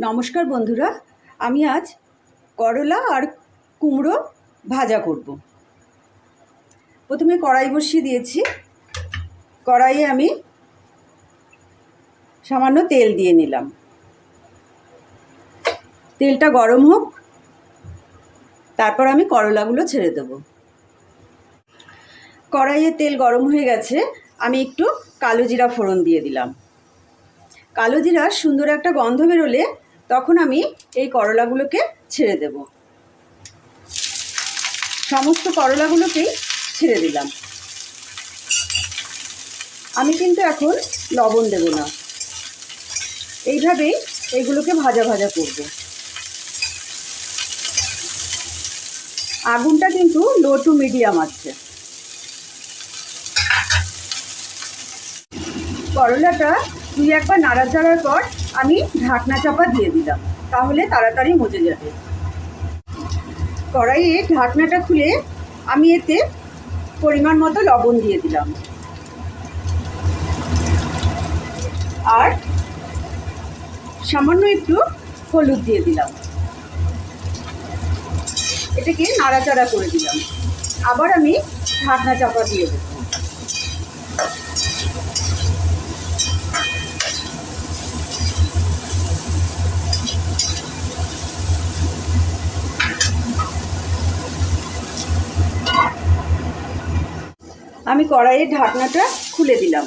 নমস্কার বন্ধুরা, আমি আজ করলা আর কুমড়ো ভাজা করব। প্রথমে কড়াই বসিয়ে দিয়েছি। কড়াইয়ে আমি সামান্য তেল দিয়ে নিলাম। তেলটা গরম হোক, তারপর আমি করলাগুলো ছেড়ে দেব। কড়াইয়ে তেল গরম হয়ে গেছে, আমি একটু কালো জিরা ফোড়ন দিয়ে দিলাম। কালো জিরার সুন্দর একটা গন্ধ বেরোলে তখন আমি এই করলাগুলোকে ছেড়ে দেব। সমস্ত করলাগুলোকেই ছেড়ে দিলাম। আমি কিন্তু এখন লবণ দেব না, এইভাবেই এইগুলোকে ভাজা ভাজা করব। আগুনটা কিন্তু লো টু মিডিয়াম আছে। করলাটা দুই একবার নাড়াচাড়ার পর আমি ঢাকনা চাপা দিয়ে দিলাম, তাহলে তাড়াতাড়ি মজে যাবে। কড়াইয়ে ঢাকনাটা খুলে আমি এতে পরিমাণ মতো লবণ দিয়ে দিলাম আর সামান্য একটু হলুদ দিয়ে দিলাম। এটাকে নাড়াচাড়া করে দিলাম। আবার আমি ঢাকনা চাপা দিয়ে দেব। আমি কড়াইয়ের ঢাকনাটা খুলে দিলাম।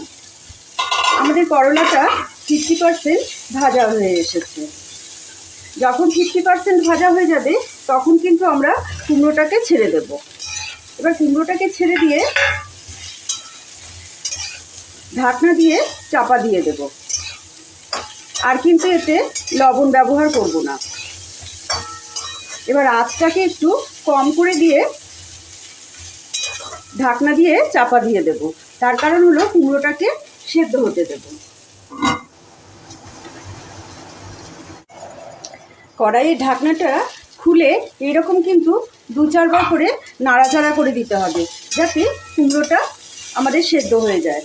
আমাদের করলাটা 50% ভাজা হয়ে এসেছে। যখন 50% ভাজা হয়ে যাবে তখন কিন্তু আমরা কুমড়োটাকে ছেড়ে দেব। এবার কুমড়োটাকে ছেড়ে দিয়ে ঢাকনা দিয়ে চাপা দিয়ে দেব। আর কিন্তু এতে লবণ ব্যবহার করব না। এবার আঁচটাকে একটু কম করে দিয়ে ঢাকনা দিয়ে চাপা দিয়ে দেব। তার কারণ হলো কুমড়োটাকে সেদ্ধ হতে দেব। কড়াইয়ের ঢাকনাটা খুলে এইরকম কিন্তু 2-4 বার করে নাড়াচাড়া করে দিতে হবে, যাতে কুমড়োটা আমাদের সেদ্ধ হয়ে যায়।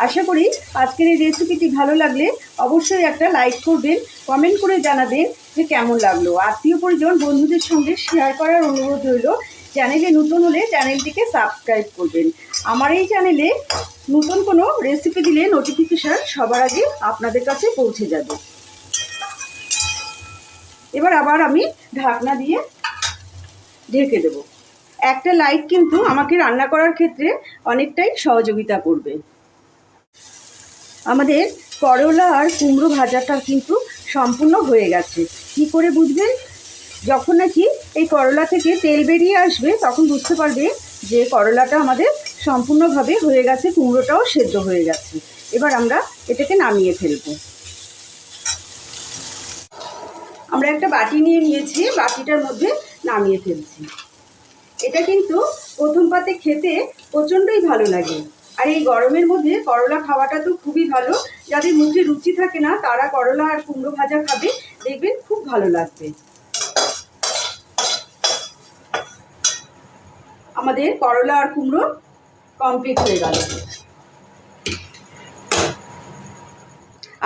আশা করি আজকের এই রেসিপিটি ভালো লাগলে অবশ্যই একটা লাইক করবেন, কমেন্ট করে জানাবেন যে কেমন লাগলো। আত্মীয় পরিজন বন্ধুদের সঙ্গে শেয়ার করার অনুরোধ রইল। চ্যানেলে নতুন হলে চ্যানেলটিকে সাবস্ক্রাইব করবেন। আমার এই চ্যানেলে নতুন কোনো রেসিপি দিলে নোটিফিকেশান সবার আগে আপনাদের কাছে পৌঁছে যাবে। এবার আবার আমি ঢাকনা দিয়ে ঢেকে দেব। একটা লাইট কিন্তু আমাকে রান্না করার ক্ষেত্রে অনেকটাই সহযোগিতা করবে। আমাদের করলা আর কুমড়ো ভাজাটা কিন্তু সম্পূর্ণ হয়ে গেছে। কী করে বুঝবেন? যখন নাকি এই করলা থেকে তেল বেরিয়ে আসবে তখন বুঝতে পারবে যে করলাটা আমাদের সম্পূর্ণভাবে হয়ে গেছে, কুমড়োটাও সেদ্ধ হয়ে গেছে। এবার আমরা এটাকে নামিয়ে ফেলব। আমরা একটা বাটি নিয়ে নিয়েছি, বাটিটার মধ্যে নামিয়ে ফেলছি। এটা কিন্তু প্রথম পাতে খেতে প্রচণ্ডই ভালো লাগে। আর এই গরমের মধ্যে করলা খাওয়াটা তো খুবই ভালো। যাদের মুখে রুচি থাকে না তারা করলা আর কুমড়ো ভাজা খাবে, দেখবেন খুব ভালো লাগবে। আমাদের করলা আর কুমড়ো কমপ্লিট হয়ে গেল।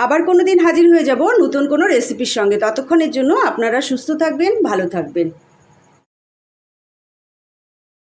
আবার কোনো দিন হাজির হয়ে যাব নতুন কোনো রেসিপির সঙ্গে। ততক্ষণের জন্য আপনারা সুস্থ থাকবেন, ভালো থাকবেন।